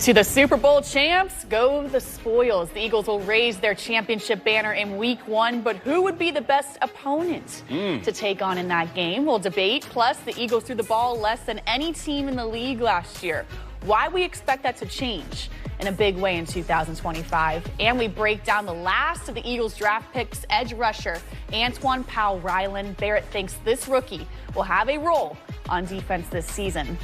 To the Super Bowl champs, go the spoils. The Eagles will raise their championship banner in Week 1, but who would be the best opponent to take on in that game? We'll debate. Plus, the Eagles threw the ball less than any team in the league last year. Why we expect that to change in a big way in 2025. And we break down the last of the Eagles draft picks, edge rusher Antoine Powell, Ryland. Barrett thinks this rookie will have a role on defense this season.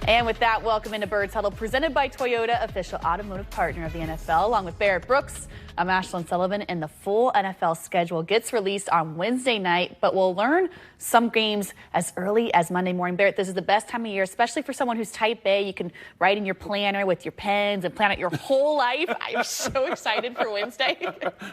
And with that, welcome into Birds Huddle, presented by Toyota, official automotive partner of the NFL. Along with Barrett Brooks, I'm Ashlyn Sullivan, and the full NFL schedule gets released on Wednesday night, but we'll learn some games as early as Monday morning. Barrett, this is the best time of year, especially for someone who's type A. You can write in your planner with your pens and plan out your whole life. I'm so excited for Wednesday.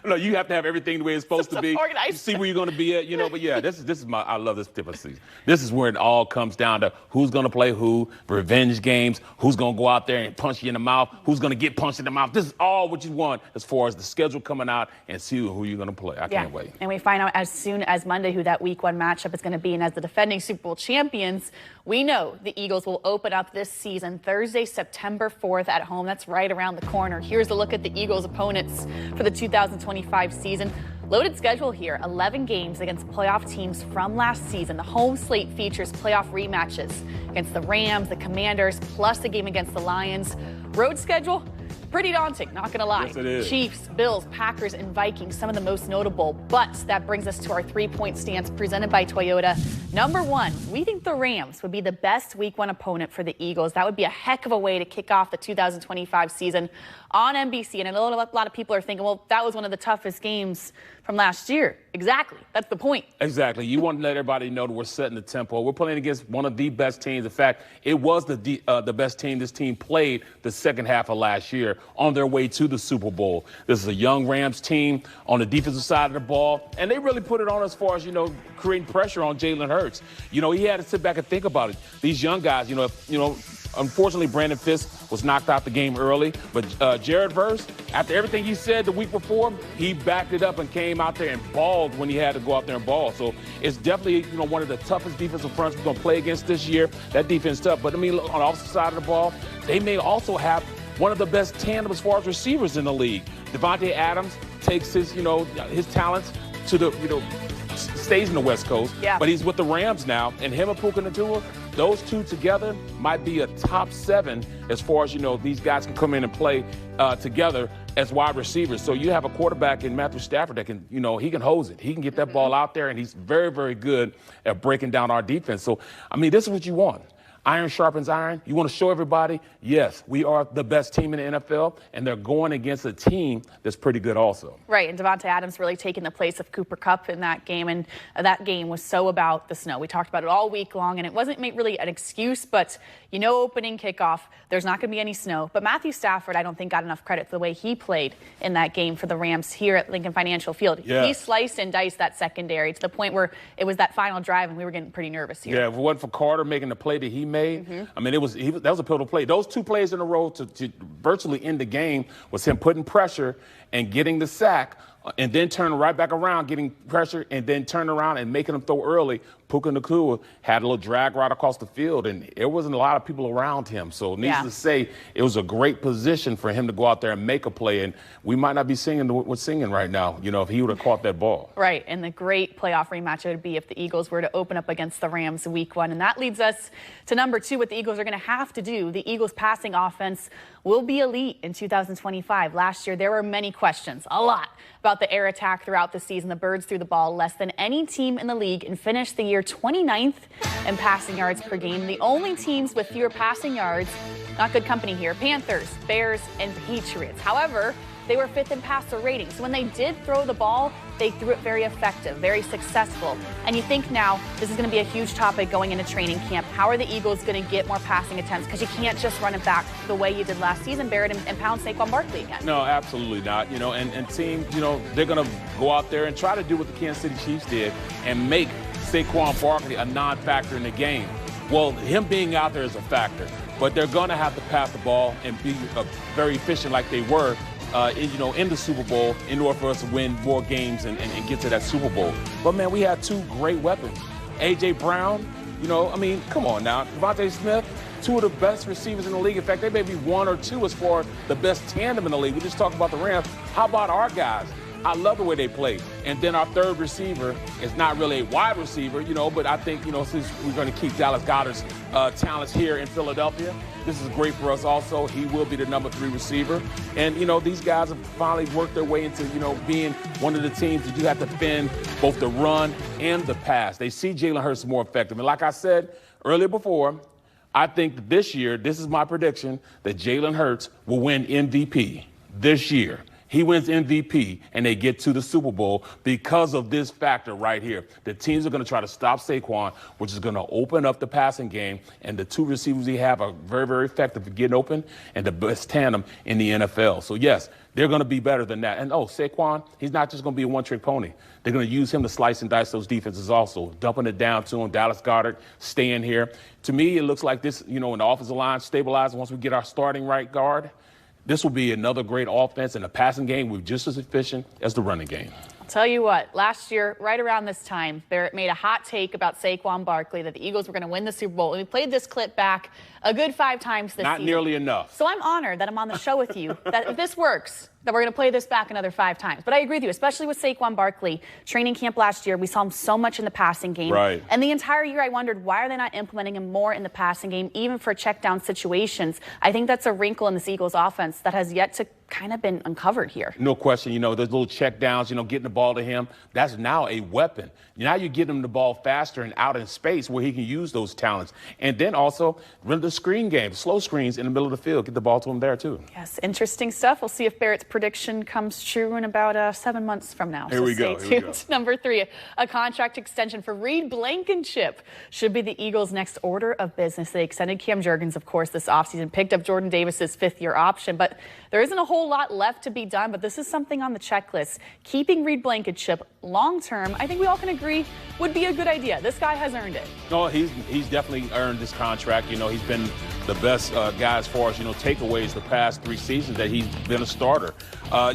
No, you have to have everything the way it's supposed to be. Organized. You see where you're going to be at, but yeah, this is I love this particular season. This is where it all comes down to who's going to play who, revenge games, who's going to go out there and punch you in the mouth, who's going to get punched in the mouth. This is all what you want as far as the schedule coming out and see who you're going to play. I can't wait. And we find out as soon as Monday who that Week 1 matchup is going to be. And as the defending Super Bowl champions, we know the Eagles will open up this season Thursday, September 4th at home. That's right around the corner. Here's a look at the Eagles' opponents for the 2025 season. Loaded schedule here, 11 games against playoff teams from last season. The home slate features playoff rematches against the Rams, the Commanders, plus a game against the Lions. Road schedule, pretty daunting, not going to lie. Yes, it is. Chiefs, Bills, Packers, and Vikings, some of the most notable. But that brings us to our three-point stance presented by Toyota. Number one, we think the Rams would be the best Week 1 opponent for the Eagles. That would be a heck of a way to kick off the 2025 season on NBC. And I know a lot of people are thinking, well, that was one of the toughest games from last year. Exactly. That's the point. Exactly. You want to let everybody know that we're setting the tempo. We're playing against one of the best teams. In fact, it was the best team this team played the second half of last year on their way to the Super Bowl. This is a young Rams team on the defensive side of the ball, and they really put it on as far as, creating pressure on Jalen Hurts. He had to sit back and think about it. These young guys, unfortunately, Brandon Fisk was knocked out the game early, but Jared Verse, after everything he said the week before, he backed it up and came out there and balled when he had to go out there and ball. So it's definitely, one of the toughest defensive fronts we're going to play against this year. That defense is tough. But, on the opposite side of the ball, they may also have one of the best tandem as far as receivers in the league. Devontae Adams takes his talents to the, stays in the West Coast, but he's with the Rams now, and him and Puka Nacua, those two together might be a top 7 as far as, these guys can come in and play together as wide receivers. So you have a quarterback in Matthew Stafford that can, he can hose it. He can get that ball out there, and he's very, very good at breaking down our defense. So, this is what you want. Iron sharpens iron. You want to show everybody, yes, we are the best team in the NFL, and they're going against a team that's pretty good also. Right, and Devontae Adams really taking the place of Cooper Kupp in that game, and that game was so about the snow. We talked about it all week long, and it wasn't really an excuse, but, opening kickoff, there's not going to be any snow. But Matthew Stafford, I don't think, got enough credit for the way he played in that game for the Rams here at Lincoln Financial Field. Yes. He sliced and diced that secondary to the point where it was that final drive, and we were getting pretty nervous here. Yeah, if it wasn't for Carter making the play that he made, that was a pivotal play. Those two plays in a row to virtually end the game was him putting pressure and getting the sack, and then turning right back around, getting pressure, and then turning around and making them throw early. Puka Nacua had a little drag right across the field, and there wasn't a lot of people around him. So needless to say, it was a great position for him to go out there and make a play, and we might not be singing what we're singing right now, if he would have caught that ball. Right, and the great playoff rematch it would be if the Eagles were to open up against the Rams Week 1. And that leads us to number 2, what the Eagles are going to have to do. The Eagles' passing offense will be elite in 2025. Last year, there were many questions, a lot, about the air attack throughout the season. The Birds threw the ball less than any team in the league and finished the year 29th in passing yards per game. The only teams with fewer passing yards, not good company here, Panthers, Bears, and Patriots. However, they were 5th in passer rating. So when they did throw the ball, they threw it very effective, very successful. And you think now this is going to be a huge topic going into training camp. How are the Eagles going to get more passing attempts? Because you can't just run it back the way you did last season, Barrett, and pound Saquon Barkley again. No, absolutely not. And teams, they're going to go out there and try to do what the Kansas City Chiefs did and make Saquon Barkley a non-factor in the game. Well, him being out there is a factor, but they're going to have to pass the ball and be very efficient like they were in the Super Bowl in order for us to win more games and get to that Super Bowl. But, man, we had 2 great weapons. A.J. Brown, come on now. Devontae Smith, two of the best receivers in the league. In fact, they may be one or two as far as the best tandem in the league. We just talked about the Rams. How about our guys? I love the way they play. And then our third receiver is not really a wide receiver, but I think, since we're going to keep Dallas Goedert's talents here in Philadelphia, this is great for us also. He will be the number 3 receiver. And, these guys have finally worked their way into, being one of the teams that you have to defend both the run and the pass. They see Jalen Hurts more effective. And like I said earlier before, I think that this year, this is my prediction, that Jalen Hurts will win MVP this year. He wins MVP, and they get to the Super Bowl because of this factor right here. The teams are going to try to stop Saquon, which is going to open up the passing game, and the 2 receivers he have are very, very effective at getting open and the best tandem in the NFL. So, yes, they're going to be better than that. And, Saquon, he's not just going to be a one-trick pony. They're going to use him to slice and dice those defenses also, dumping it down to him. Dallas Goedert staying here. To me, it looks like this, in the offensive line stabilized once we get our starting right guard. This will be another great offense, and the passing game will be just as efficient as the running game. I'll tell you what, last year, right around this time, Barrett made a hot take about Saquon Barkley, that the Eagles were going to win the Super Bowl. And we played this clip back a good 5 times this season. Not nearly enough. So I'm honored that I'm on the show with you, that if this works, that we're going to play this back another 5 times. But I agree with you, especially with Saquon Barkley. Training camp last year, we saw him so much in the passing game. Right. And the entire year I wondered, why are they not implementing him more in the passing game, even for check down situations? I think that's a wrinkle in this Eagles offense that has yet to kind of been uncovered here. No question. Those little check downs, getting the ball to him, that's now a weapon. Now you get him the ball faster and out in space where he can use those talents. And then also run the screen game, slow screens in the middle of the field. Get the ball to him there, too. Yes, interesting stuff. We'll see if Barrett's prediction comes true in about 7 months from now. Here we go. Stay tuned. Number 3, a contract extension for Reed Blankenship should be the Eagles' next order of business. They extended Cam Jurgens, of course, this offseason, picked up Jordan Davis's 5th-year option. But there isn't a whole lot left to be done, but this is something on the checklist. Keeping Reed Blankenship long-term, I think we all can agree, would be a good idea. This guy has earned it. No, he's definitely earned this contract. He's been the best guy as far as, takeaways the past 3 seasons that he's been a starter.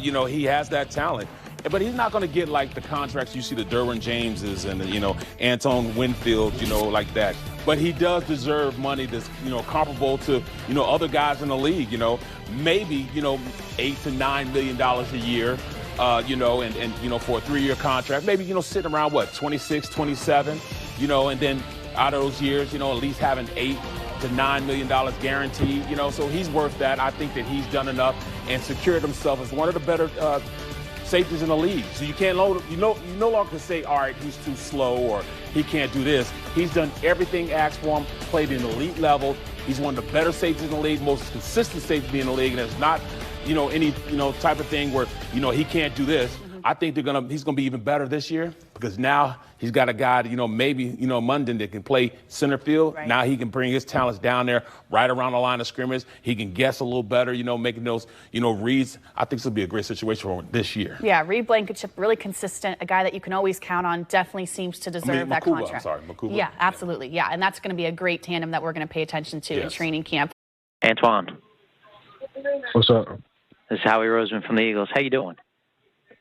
He has that talent. But he's not going to get like the contracts you see the Derwin Jameses and Antoine Winfield, like that. But he does deserve money that's, comparable to, other guys in the league, maybe, $8 to $9 million a year, and for a 3-year contract, maybe, sitting around 26, 27, and then out of those years, at least having $8 to $9 million guaranteed, so he's worth that. I think that he's done enough and secured himself as one of the better safeties in the league. So you no longer can say, all right, he's too slow or he can't do this. He's done everything asked for him, played in elite level. He's one of the better safeties in the league, most consistent safety in the league, and it's not, any, type of thing where, he can't do this. I think he's going to be even better this year because now he's got a guy, maybe, Munden that can play center field. Right. Now he can bring his talents down there right around the line of scrimmage. He can guess a little better, making those, reads. I think this will be a great situation for him this year. Yeah, Reed Blankenship, really consistent, a guy that you can always count on, definitely seems to deserve that contract. Makuba. Yeah, absolutely. Yeah, and that's going to be a great tandem that we're going to pay attention to in training camp. Antoine. What's up? This is Howie Roseman from the Eagles. How you doing?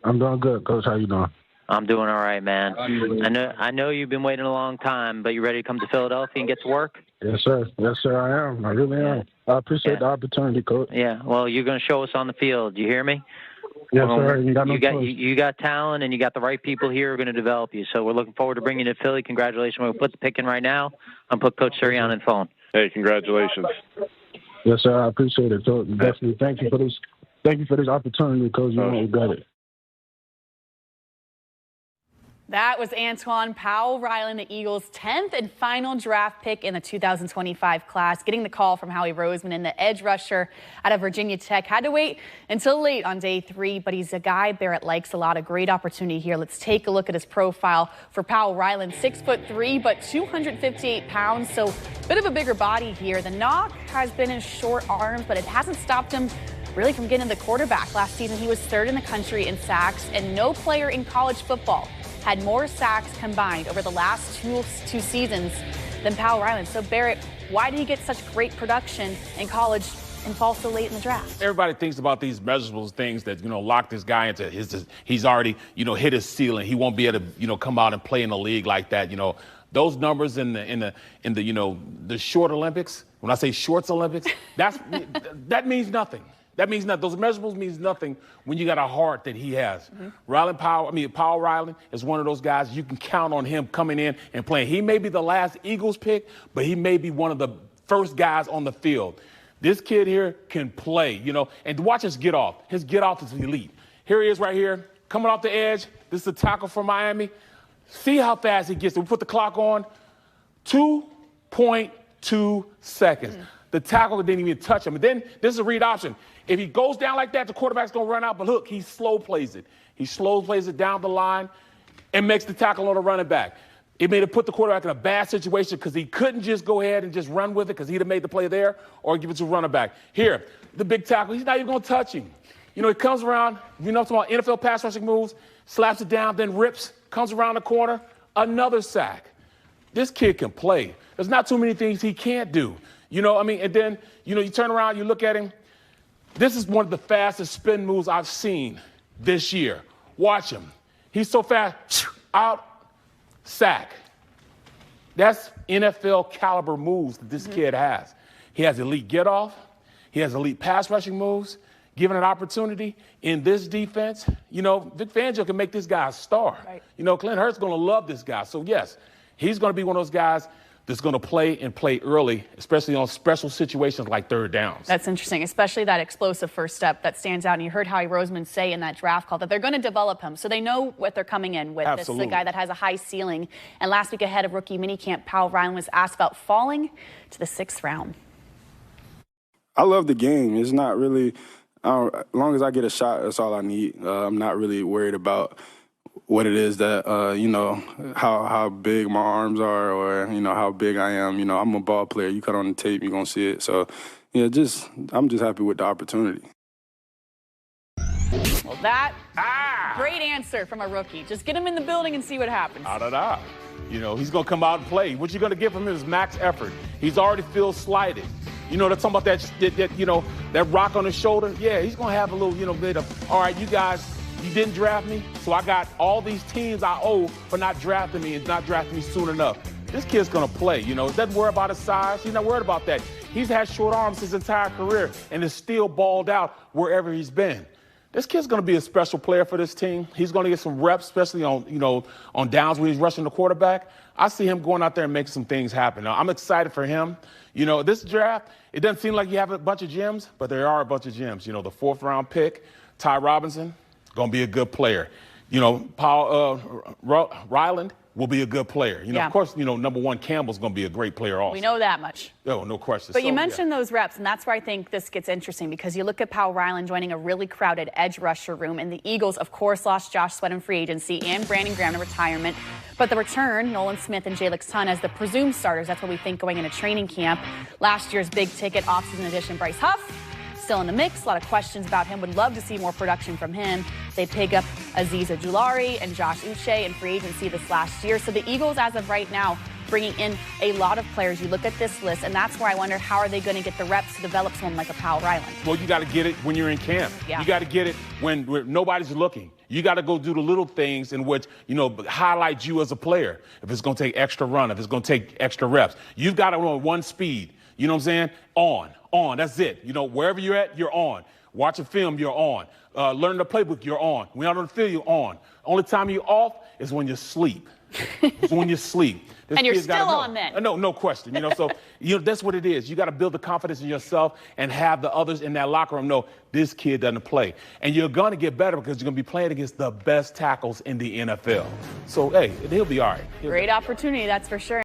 I'm doing good, Coach. How you doing? I'm doing all right, man. I know you've been waiting a long time, but you ready to come to Philadelphia and get to work? Yes, sir. Yes, sir, I am. I really am. I appreciate the opportunity, Coach. Yeah, well, you're going to show us on the field. You hear me? Yes, sir. You got talent, and you got the right people here who are going to develop you. So we're looking forward to bringing you to Philly. Congratulations. We're going to put the pick in right now. I'm put Coach Sirianni on the phone. Hey, congratulations. Yes, sir. I appreciate it. So definitely thank you for this. Thank you for this opportunity, Coach. You got it. That was Antoine Powell, Ryland, the Eagles' 10th and final draft pick in the 2025 class, getting the call from Howie Roseman, and the edge rusher out of Virginia Tech. Had to wait until late on day 3, but he's a guy Barrett likes a lot. A great opportunity here. Let's take a look at his profile for Powell Ryland. 6'3", but 258 pounds, so a bit of a bigger body here. The knock has been his short arms, but it hasn't stopped him really from getting to the quarterback. Last season, he was 3rd in the country in sacks, and no player in college football had more sacks combined over the last two seasons than Powell Ryland. So, Barrett, why did he get such great production in college and fall so late in the draft? Everybody thinks about these measurables things that, lock this guy into he's already, hit his ceiling. He won't be able to, come out and play in the league like that, Those numbers in the the short Olympics, when I say shorts Olympics, that means nothing. That means nothing. Those measurables means nothing when you got a heart that he has. Powell Ryland is one of those guys you can count on him coming in and playing. He may be the last Eagles pick, but he may be one of the first guys on the field. This kid here can play, and watch his get off. His get off is elite. Here he is right here, coming off the edge. This is a tackle from Miami. See how fast he gets. We put the clock on. 2.2 seconds. The tackle didn't even touch him. And then this is a read option. If he goes down like that, the quarterback's going to run out. But look, he slow plays it. He slow plays it down the line and makes the tackle on the running back. It made it put the quarterback in a bad situation because he couldn't just go ahead and just run with it because he'd have made the play there or give it to a running back. Here, the big tackle, he's not even going to touch him. He comes around, talking about NFL pass rushing moves, slaps it down, then rips, comes around the corner, another sack. This kid can play. There's not too many things he can't do. And then, you turn around, you look at him. This is one of the fastest spin moves I've seen this year. Watch him. He's so fast, out, sack. That's NFL caliber moves that this kid has. He has elite get off. He has elite pass rushing moves. Given an opportunity in this defense, Vic Fangio can make this guy a star. Right. Clint Hurtt's going to love this guy. So, yes, he's going to be one of those guys that's going to play early, especially on special situations like third downs. That's interesting, especially that explosive first step that stands out. And you heard Howie Roseman say in that draft call that they're going to develop him, so they know what they're coming in with. Absolutely. This is a guy that has a high ceiling. And last week ahead of rookie minicamp, Powell Ryland was asked about falling to the 6th round. I love the game. It's not really, as long as I get a shot, that's all I need. I'm not really worried about what it is that, how big my arms are or, how big I am. I'm a ball player. You cut on the tape, you're going to see it. So, I'm just happy with the opportunity. Well, great answer from a rookie. Just get him in the building and see what happens. He's going to come out and play. What you're going to give him is max effort. He's already feels slighted. They're talking about that rock on his shoulder. Yeah, he's going to have a little, bit of, all right, you guys, you didn't draft me, so I got all these teams I owe for not drafting me and not drafting me soon enough. This kid's going to play, doesn't worry about his size. He's not worried about that. He's had short arms his entire career and is still balled out wherever he's been. This kid's going to be a special player for this team. He's going to get some reps, especially on downs when he's rushing the quarterback. I see him going out there and making some things happen. Now, I'm excited for him. This draft, it doesn't seem like you have a bunch of gems, but there are a bunch of gems. The 4th-round pick, Ty Robinson, going to be a good player. Powell Ryland will be a good player. Of course, number 1 Campbell's going to be a great player also. We know that much. Oh, no question. But you mentioned those reps, and that's where I think this gets interesting because you look at Powell Ryland joining a really crowded edge rusher room, and the Eagles, of course, lost Josh Sweat in free agency and Brandon Graham to retirement. But the return, Nolan Smith and Jalen Ton as the presumed starters, that's what we think going into training camp. Last year's big-ticket offseason addition, Bryce Huff, still in the mix. A lot of questions about him. Would love to see more production from him. They pick up Azeez Ojulari and Josh Uche in free agency this last year. So the Eagles, as of right now, bringing in a lot of players. You look at this list, and that's where I wonder, how are they going to get the reps to develop someone like a Powell Ryland? Well, you got to get it when you're in camp. Yeah. You got to get it when nobody's looking. You got to go do the little things in which, highlight you as a player. If it's going to take extra run, if it's going to take extra reps. You've got to run one speed. You know what I'm saying? On. That's it. Wherever you're at, you're on. Watch a film, you're on. Learn the playbook, you're on. When out on the field, you're on. Only time you're off is when you sleep. It's when you sleep. And you're still on then. No question. So that's what it is. You got to build the confidence in yourself and have the others in that locker room know this kid doesn't play. And you're going to get better because you're going to be playing against the best tackles in the NFL. So, hey, he'll be all right. Great opportunity, that's for sure.